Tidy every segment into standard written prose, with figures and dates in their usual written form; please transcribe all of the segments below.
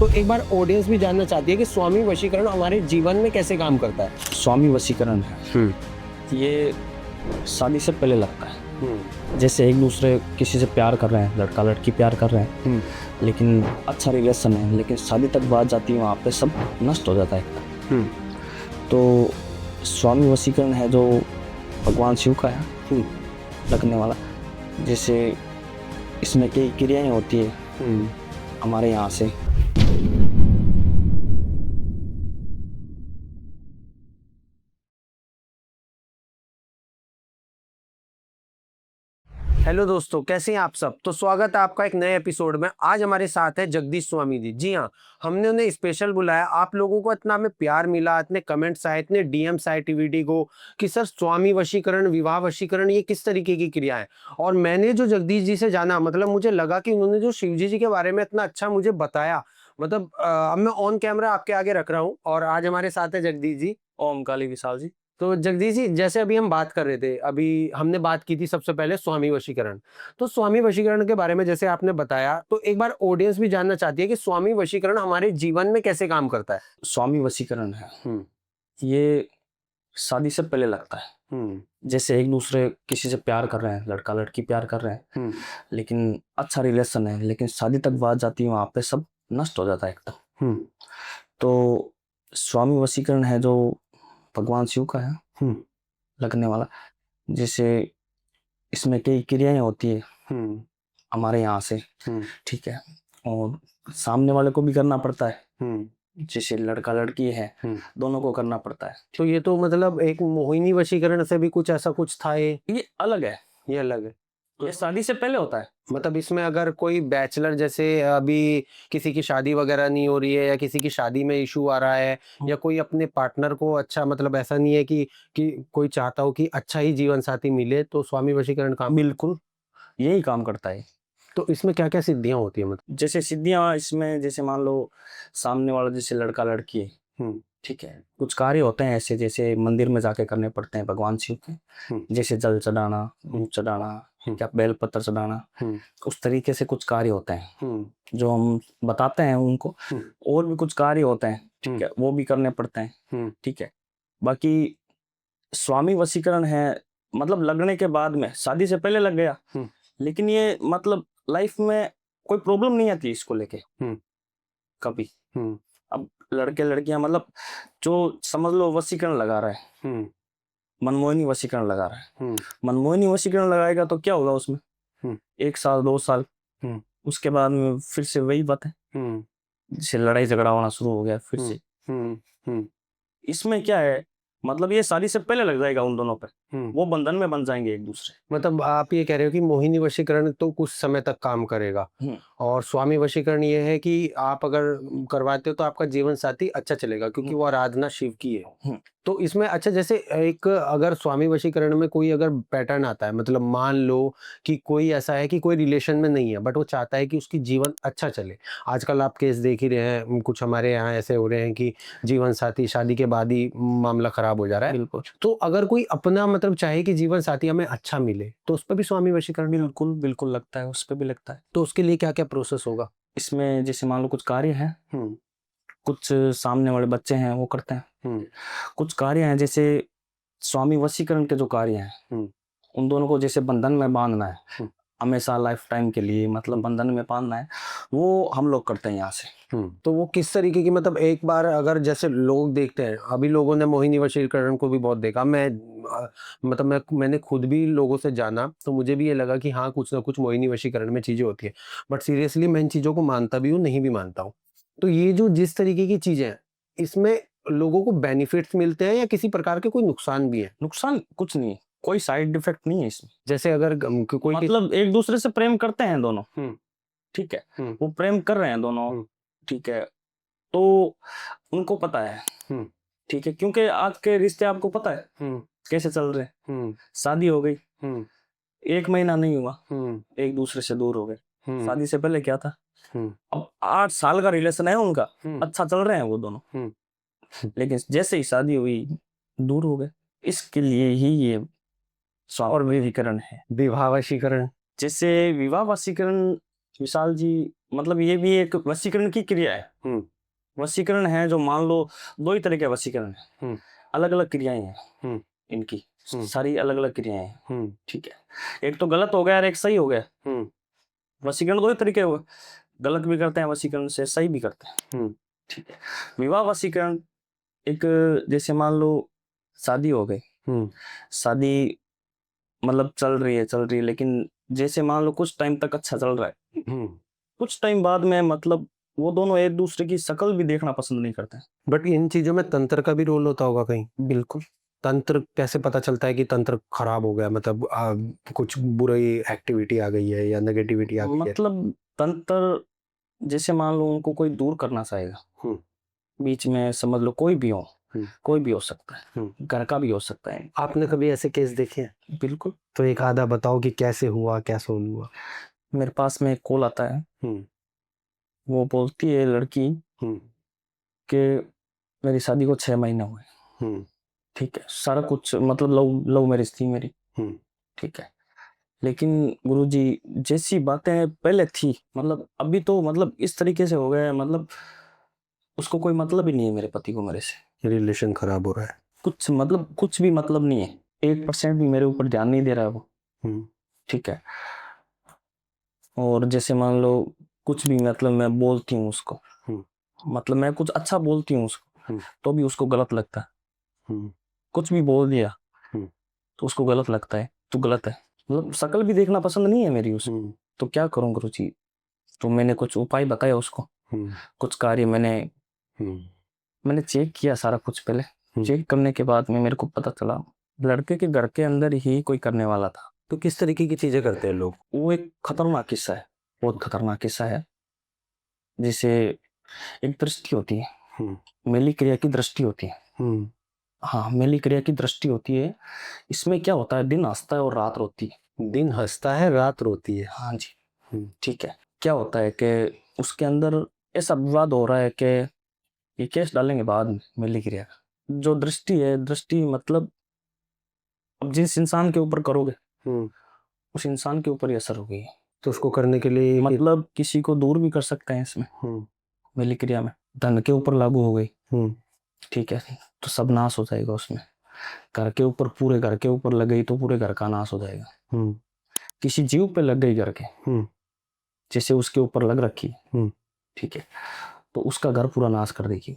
तो एक बार ऑडियंस भी जानना चाहती है कि स्वामी वशीकरण हमारे जीवन में कैसे काम करता है। स्वामी वशीकरण है ये शादी से पहले लगता है। जैसे एक दूसरे किसी से प्यार कर रहे हैं, लड़का लड़की प्यार कर रहे हैं, लेकिन अच्छा रिलेशन है, लेकिन शादी तक बात जाती है, वहाँ पे सब नष्ट हो जाता है। तो स्वामी वशीकरण है जो भगवान शिव का है लगने वाला। जैसे इसमें कई क्रियाएं होती है हमारे यहाँ से। हेलो दोस्तों, कैसे हैं आप सब। तो स्वागत है आपका एक नए एपिसोड में। आज हमारे साथ है जगदीश स्वामी जी। जी हाँ, हमने उन्हें स्पेशल बुलाया। आप लोगों को इतना हमें प्यार मिला, इतने कमेंट्स आए, इतने डीएम्स आए टीवीडी को कि सर स्वामी वशीकरण, विवाह वशीकरण ये किस तरीके की क्रिया है। और मैंने जो जगदीश जी से जाना, मतलब मुझे लगा कि उन्होंने जो शिव जी के बारे में इतना अच्छा मुझे बताया, मतलब अब मैं ऑन कैमरा आपके आगे रख रहा हूँ। और आज हमारे साथ है जगदीश जी। ओम काली विशाल जी। तो जगदीश जी, जैसे अभी हम बात कर रहे थे, अभी हमने बात की थी सबसे पहले स्वामी वशीकरण। तो स्वामी वशीकरण के बारे में जैसे आपने बताया, तो एक बार ऑडियंस भी जानना चाहती है कि स्वामी वशीकरण हमारे जीवन में कैसे काम करता है। स्वामी वशीकरण है ये शादी से पहले लगता है। जैसे एक दूसरे किसी से प्यार कर रहे हैं, लड़का लड़की प्यार कर रहे हैं, लेकिन अच्छा रिलेशन है, लेकिन शादी तक बात जाती है, वहाँ पे सब नष्ट हो जाता है एकदम। तो स्वामी वशीकरण है जो भगवान शिव का है लगने वाला। जैसे इसमें कई क्रियाएं होती है हमारे यहाँ से, ठीक है, और सामने वाले को भी करना पड़ता है। जैसे लड़का लड़की है, दोनों को करना पड़ता है। तो ये तो मतलब एक मोहिनी वशीकरण से भी कुछ ऐसा कुछ था। ये अलग है, ये अलग है। ये शादी से पहले होता है। मतलब इसमें अगर कोई बैचलर, जैसे अभी किसी की शादी वगैरह नहीं हो रही है, या किसी की शादी में इशू आ रहा है, या कोई अपने पार्टनर को अच्छा, मतलब ऐसा नहीं है कि कोई चाहता हो कि अच्छा ही जीवन साथी मिले, तो स्वामी वशीकरण काम। बिल्कुल यही काम करता है। तो इसमें क्या क्या सिद्धियां होती है, मतलब। जैसे सिद्धियां इसमें, जैसे मान लो सामने वाला जैसे लड़का लड़की है, ठीक है, कुछ कार्य होते हैं ऐसे, जैसे मंदिर में जाके करने पड़ते हैं भगवान शिव के। जैसे जल चढ़ाना, दूध चढ़ाना, क्या बेल पत्र चढ़ाना, उस तरीके से कुछ कार्य होते हैं जो हम बताते हैं उनको। और भी कुछ कार्य होते हैं, ठीक है, वो भी करने पड़ते हैं, ठीक है। बाकी स्वामी वशीकरण है मतलब लगने के बाद में, शादी से पहले लग गया, लेकिन ये मतलब लाइफ में कोई प्रॉब्लम नहीं आती इसको लेके कभी। अब लड़के लड़कियां मतलब जो समझ लो वशीकरण लगा रहा है, मनमोहिनी वशीकरण लगा रहा है, मनमोहिनी वशीकरण लगाएगा तो क्या होगा उसमें, 1 साल 2 साल, उसके बाद में फिर से वही बात है, जैसे लड़ाई झगड़ा होना शुरू हो गया फिर से। इसमें क्या है, मतलब ये शादी से पहले लग जाएगा उन दोनों पे, वो बंधन में बन जाएंगे एक दूसरे। मतलब आप ये कह रहे हो कि मोहिनी वशीकरण तो कुछ समय तक काम करेगा, और स्वामी वशीकरण ये है कि आप अगर करवाते हो तो आपका जीवन साथी अच्छा चलेगा, क्योंकि वो आराधना शिव की है। तो इसमें अच्छा, जैसे एक अगर स्वामी वशीकरण में कोई अगर पैटर्न आता है, मतलब मान लो कि कोई ऐसा है कि कोई रिलेशन में नहीं है, बट वो चाहता है कि उसकी जीवन अच्छा चले। आजकल आप केस देख ही रहे हैं, कुछ हमारे यहाँ ऐसे हो रहे हैं कि जीवन साथी शादी के बाद ही मामला खराब हो जा रहा है। बिल्कुल। तो अगर कोई अपना मतलब चाहे कि जीवन साथी हमें अच्छा मिले, तो उस पर भी स्वामी वशीकरण। बिल्कुल बिल्कुल लगता है, उस पर भी लगता है। तो उसके लिए क्या क्या प्रोसेस होगा इसमें? जैसे मान लो कुछ कार्य है, कुछ सामने वाले बच्चे हैं वो करते हैं, कुछ कार्य हैं जैसे स्वामी वशीकरण के जो कार्य हैं, उन दोनों को जैसे बंधन में बांधना है, हमेशा लाइफ टाइम के लिए, मतलब बंधन में बांधना है, वो हम लोग करते हैं यहाँ से। तो वो किस तरीके की, मतलब एक बार अगर जैसे लोग देखते हैं, अभी लोगों ने मोहिनी वशीकरण को भी बहुत देखा, मतलब मैंने खुद भी लोगों से जाना, तो मुझे भी ये लगा कि हाँ, कुछ ना कुछ मोहिनी वशीकरण में चीजें होती है। बट सीरियसली मैं इन चीजों को मानता भी हूँ, नहीं भी मानता हूँ। तो ये जो जिस तरीके की चीजें हैं, इसमें लोगों को बेनिफिट्स मिलते हैं, या किसी प्रकार के कोई नुकसान भी है? नुकसान कुछ नहीं है, कोई साइड इफेक्ट नहीं है इसमें। जैसे अगर कोई मतलब एक दूसरे से प्रेम करते हैं दोनों, ठीक है, वो प्रेम कर रहे हैं दोनों, ठीक है, तो उनको पता है, ठीक है, क्योंकि आज के रिश्ते आपको पता है कैसे चल रहे हैं। शादी हो गई, 1 महीना नहीं हुआ, एक दूसरे से दूर हो गए। शादी से पहले क्या था, अब 8 साल का रिलेशन है उनका, अच्छा चल रहे हैं वो दोनों, लेकिन जैसे ही शादी हुई दूर हो गए। इसके लिए ही ये स्वामी वशीकरण है। विवाह वशीकरण, जैसे विवाह वशीकरण विशाल जी, मतलब ये भी एक वशीकरण की क्रिया है। वशीकरण है जो मान लो 2 ही तरह के वशीकरण है, अलग अलग क्रियाएं हैं इनकी, सारी अलग अलग क्रियाएं हैं, ठीक है। एक तो गलत हो गया और एक सही हो गया। वशीकरण 2 ही तरीके हुए, गलत भी करते हैं वशीकरण से, सही भी करते हैं, ठीक है। विवाह वशीकरण एक, जैसे मान लो शादी हो गई, शादी मतलब चल रही है लेकिन जैसे मान लो कुछ टाइम तक अच्छा चल रहा है, कुछ टाइम बाद में मतलब वो दोनों एक दूसरे की शक्ल भी देखना पसंद नहीं करते हैं। बट इन चीजों में तंत्र का भी रोल होता होगा कहीं? बिल्कुल। तंत्र कैसे पता चलता है कि तंत्र खराब हो गया, मतलब कुछ बुरी एक्टिविटी आ गई है या नेगेटिविटी आ गई है? मतलब तंत्र, जैसे मान लो उनको कोई दूर करना चाहेगा, बीच में समझ लो कोई भी हो सकता है, घर का भी हो सकता है। आपने कभी ऐसे केस देखे हैं? बिल्कुल। तो एक आधा बताओ कि कैसे हुआ, क्या सोल्व हुआ। मेरे पास में एक कॉल आता है, वो बोलती है लड़की कि मेरी शादी को 6 महीने हुए, ठीक है, सारा कुछ मतलब लव मैरिज थी मेरी, ठीक है। लेकिन गुरुजी जैसी बातें पहले थी, मतलब अभी तो मतलब इस तरीके से हो गए, मतलब उसको कोई मतलब ही नहीं है मेरे पति को मेरे से, रिलेशन खराब हो रहा है। कुछ मतलब कुछ भी मतलब नहीं है, 1% भी मेरे ऊपर ध्यान नहीं दे रहा है वो, ठीक है। और जैसे मान लो कुछ भी मतलब मैं बोलती हूँ उसको, मतलब मैं कुछ अच्छा बोलती हूँ उसको, तो भी उसको गलत लगता है। कुछ भी बोल दिया तो उसको गलत लगता है, तो गलत है, मतलब शक्ल भी देखना पसंद नहीं है मेरी उसको। तो क्या करूं गुरुजी? तो मैंने कुछ उपाय बताया उसको, कुछ कार्य मैंने चेक किया सारा कुछ। पहले चेक करने के बाद में मेरे को पता चला लड़के के घर के अंदर ही कोई करने वाला था। तो किस तरीके की चीजें करते हैं लोग? वो एक खतरनाक किस्सा है, बहुत खतरनाक किस्सा है। जैसे एक दृष्टि होती है, मेली क्रिया की दृष्टि होती है। हाँ, मेली क्रिया की दृष्टि होती है। इसमें क्या होता है, दिन हंसता है और रात रोती है। दिन हंसता है, रात रोती है। हाँ जी, ठीक है। क्या होता है कि उसके अंदर ऐसा विवाद हो रहा है कि ये केस डालेंगे बाद में मेली क्रिया का। जो दृष्टि है, दृष्टि मतलब अब जिस इंसान के ऊपर करोगे उस इंसान के ऊपर ही असर होगी। तो उसको करने के लिए मतलब किसी को दूर भी कर सकते हैं इसमें, मेली क्रिया में। धन के ऊपर लागू हो गई, ठीक है, तो सब नाश हो जाएगा उसमें। घर के ऊपर, पूरे घर के ऊपर लग गई तो पूरे घर का नाश हो जाएगा। किसी जीव पे लग गई घर के, जैसे उसके ऊपर लग रखी, ठीक है, तो उसका घर पूरा नाश कर देगी।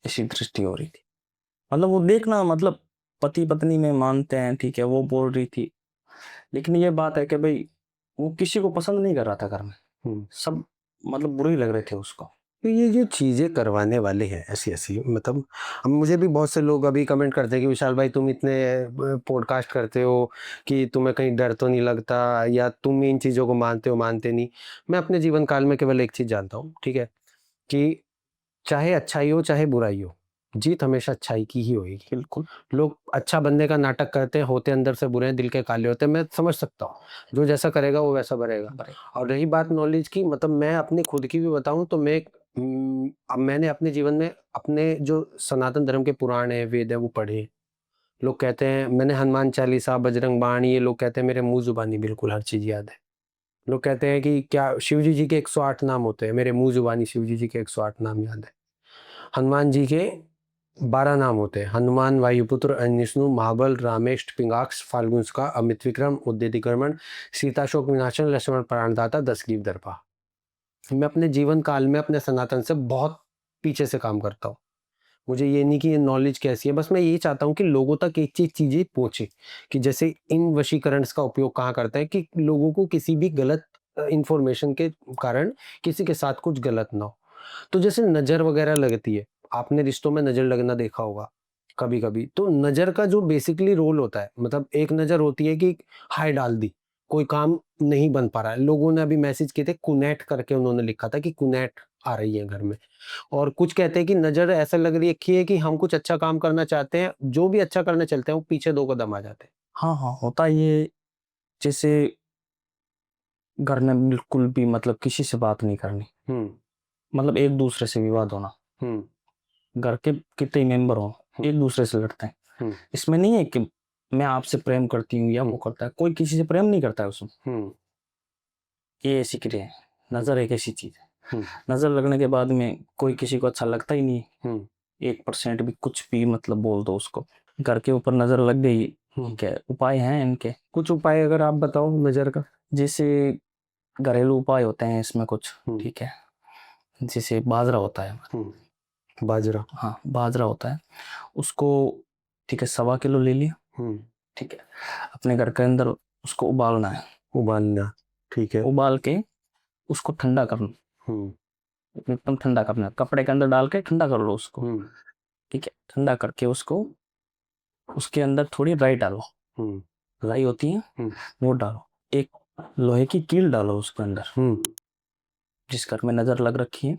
ऐसी दृष्टि हो रही थी। मतलब वो देखना, मतलब पति पत्नी में मानते हैं, ठीक है, वो बोल रही थी, लेकिन ये बात है कि भाई वो किसी को पसंद नहीं कर रहा था घर में, सब मतलब बुरे ही लग रहे थे उसको। तो ये जो चीज़ें करवाने वाले हैं ऐसी ऐसी, मतलब अब मुझे भी बहुत से लोग अभी कमेंट करते हैं कि विशाल भाई तुम इतने पॉडकास्ट करते हो कि तुम्हें कहीं डर तो नहीं लगता, या तुम इन चीज़ों को मानते हो मानते नहीं। मैं अपने जीवन काल में केवल एक चीज़ जानता हूँ, ठीक है, कि चाहे अच्छाई हो चाहे बुराई हो, जीत हमेशा अच्छाई की ही होगी। बिल्कुल। लोग अच्छा बनने का नाटक करते हैं, होते अंदर से बुरे हैं, दिल के काले होते हैं, मैं समझ सकता हूँ। जो जैसा करेगा वो वैसा भरेगा। और रही बात नॉलेज की, मतलब मैं अपनी खुद की भी बताऊं तो मैं अब मैंने अपने जीवन में अपने जो सनातन धर्म के पुराण है, वेद है, वो पढ़े। लोग कहते हैं, मैंने हनुमान चालीसा, बजरंग बाण, ये लोग कहते हैं मेरे मुंह जुबानी बिल्कुल हर चीज याद है। लोग कहते हैं कि क्या शिव जी के 108 नाम होते हैं, मेरे मुंह जुबानी शिव जी के 108 नाम याद है। हनुमान जी के 12 नाम होते हैं, हनुमान, वायुपुत्र, अनिष्णु, महाबल, रामेष्ट, पिंगाक्ष, फाल्गुंसका, अमित विक्रम, उद्यतिक्रमण, सीताशोक विनाशन, लक्ष्मण प्राणदाता, 10 ग्रीव दर्पा। मैं अपने जीवन काल में अपने सनातन से बहुत पीछे से काम करता हूँ। मुझे ये नहीं कि ये नॉलेज कैसी है, बस मैं ये चाहता हूँ कि लोगों तक एक चीज चीजें पहुंचे, कि जैसे इन वशीकरण का उपयोग कहाँ करता है कि लोगों को किसी भी गलत इंफॉर्मेशन के कारण किसी के साथ कुछ गलत ना हो। तो जैसे नजर वगैरह लगती है, आपने रिश्तों में नजर लगना देखा होगा कभी कभी। तो नजर का जो बेसिकली रोल होता है, मतलब एक नजर होती है कि हाय डाल दी, कोई काम नहीं बन पा रहा है, लोगों ने अभी मैसेज किए थे कुनेट करके, उन्होंने लिखा था कि कुनेट आ रही है घर में। और कुछ कहते हैं कि नजर ऐसा लग रही है कि हम कुछ अच्छा काम करना चाहते हैं, जो भी अच्छा करने चलते हैं वो पीछे 2 कदम आ जाते हैं। हाँ हाँ, होता है ये। जैसे घर में बिल्कुल भी मतलब किसी से बात नहीं करनी, मतलब एक दूसरे से विवाद होना, घर के कितने मेंबर हो एक दूसरे से लड़ते हैं। इसमें नहीं है कि मैं आपसे प्रेम करती हूँ या वो करता है, कोई किसी से प्रेम नहीं करता है उसमें। ये ऐसी क्रिया है। नजर एक ऐसी चीज है, नजर लगने के बाद में कोई किसी को अच्छा लगता ही नहीं। 1% भी कुछ भी मतलब बोल दो उसको, घर के ऊपर नजर लग गई, ठीक है। उपाय हैं इनके, कुछ उपाय अगर आप बताओ नजर का। जैसे घरेलू उपाय होते हैं इसमें कुछ, ठीक है। जैसे बाजरा होता है, बाजरा, हाँ बाजरा होता है, उसको ठीक है 1.25 किलो ले लिया, ठीक है। अपने घर के अंदर उसको उबालना है, उबालना, ठीक है। उबाल के उसको ठंडा करना, एकदम ठंडा करना, कपड़े के अंदर डाल के ठंडा कर लो उसको, ठीक है। ठंडा करके उसको, उसके अंदर थोड़ी राई डालो, राई होती है वो डालो, एक लोहे की कील डालो उसके अंदर, जिस घर में नजर लग रखी है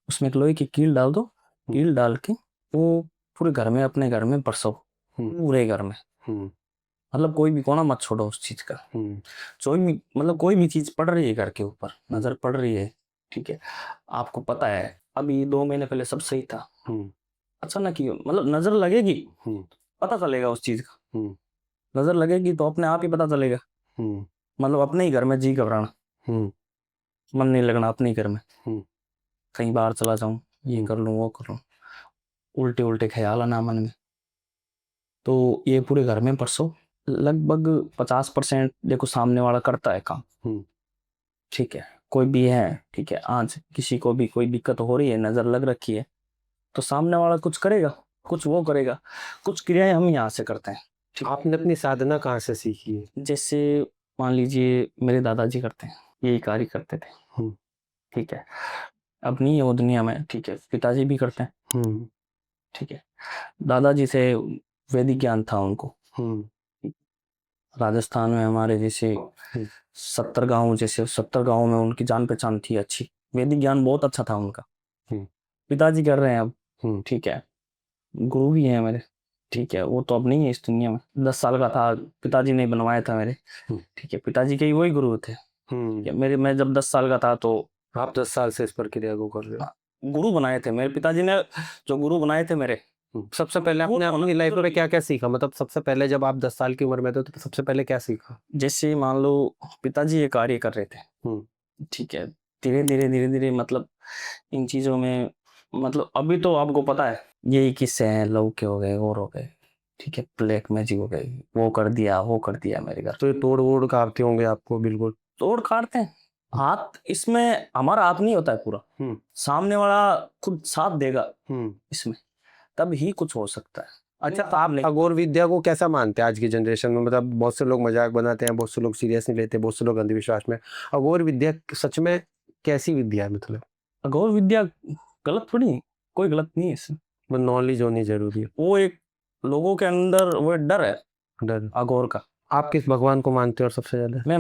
उसमें एक लोहे की कील डाल दो। कील डाल के वो पूरे घर में, अपने घर में बरसो, पूरे घर में, मतलब कोई भी कोना मत छोड़ो उस चीज का। कोई भी चीज पड़ रही है घर के ऊपर, नजर पड़ रही है, ठीक है। आपको पता है अभी 2 महीने पहले सब सही था, अचानक ही मतलब नजर लगेगी, पता चलेगा उस चीज का। नजर लगेगी तो अपने आप ही पता चलेगा, मतलब अपने ही घर में जी घबराना, मन नहीं लगना अपने ही घर में, कहीं बाहर चला जाऊं, ये कर लूं वो कर लूं, उल्टे उल्टे ख्याल आना मन में। तो ये पूरे घर में परसों लगभग 50% देखो सामने वाला करता है काम, ठीक है। कोई भी है, ठीक है, आज किसी को भी कोई दिक्कत हो रही है, नजर लग रखी है, तो सामने वाला कुछ करेगा, कुछ वो करेगा, कुछ क्रियाएं हम यहाँ से करते हैं। आपने अपनी साधना कहाँ से सीखी है? जैसे मान लीजिए मेरे दादाजी करते हैं, यही कार्य करते थे, ठीक है। अब नहीं है वो दुनिया में, ठीक है। पिताजी भी करते हैं, ठीक है। दादाजी से वैदिक ज्ञान था उनको, राजस्थान में हमारे जैसे 70 गांव, जैसे 70 गांव में उनकी जान पहचान थी अच्छी, वैदिक ज्ञान बहुत अच्छा था उनका। पिताजी कर रहे हैं अब, ठीक है। गुरु भी हैं मेरे, ठीक है। वो तो अब नहीं है इस दुनिया में, 10 साल का था पिताजी ने बनवाया था मेरे, ठीक है। पिताजी के ही वही गुरु थे, ठीक है। मैं जब 10 साल का था तो आप 10 साल से इस प्रक्रिया को कर रहे हो? गुरु बनाए थे मेरे पिताजी ने, जो गुरु बनाए थे मेरे। सबसे पहले आपने अपनी लाइफ में क्या क्या सीखा, मतलब सबसे पहले जब आप 10 साल की उम्र में थे तो सबसे पहले क्या सीखा? जैसे मान लो पिताजी ये कार्य कर रहे थे, ठीक है। धीरे धीरे मतलब इन चीजों में, मतलब अभी तो आपको पता है यही किस्से हैं, लौके हो गए और हो गए, ठीक है। ब्लैक मैजिक हो गई, वो कर दिया मेरे घर। तो ये तोड़ वोड़ काटते होंगे आपको? बिल्कुल तोड़ काटते हैं, हाथ इसमें हमारा हाथ नहीं होता है पूरा, सामने वाला खुद साथ देगा इसमें, तब ही कुछ हो सकता है। अच्छा, तो आप अघोर विद्या को कैसा मानते हैं आज की जनरेशन में? मतलब बहुत से लोग मजाक बनाते हैं, बहुत से लोग सीरियस नहीं लेते, बहुत से लोग अंधविश्वास में। अघोर विद्या सच में कैसी विद्या है? मतलब अघोर विद्या गलत थोड़ी, कोई गलत नहीं है इसमें, नॉलेज होनी जरूरी है। वो एक लोगों के अंदर वो डर है, डर अघोर का। आप किस भगवान को मानते हो और सबसे ज्यादा? मैं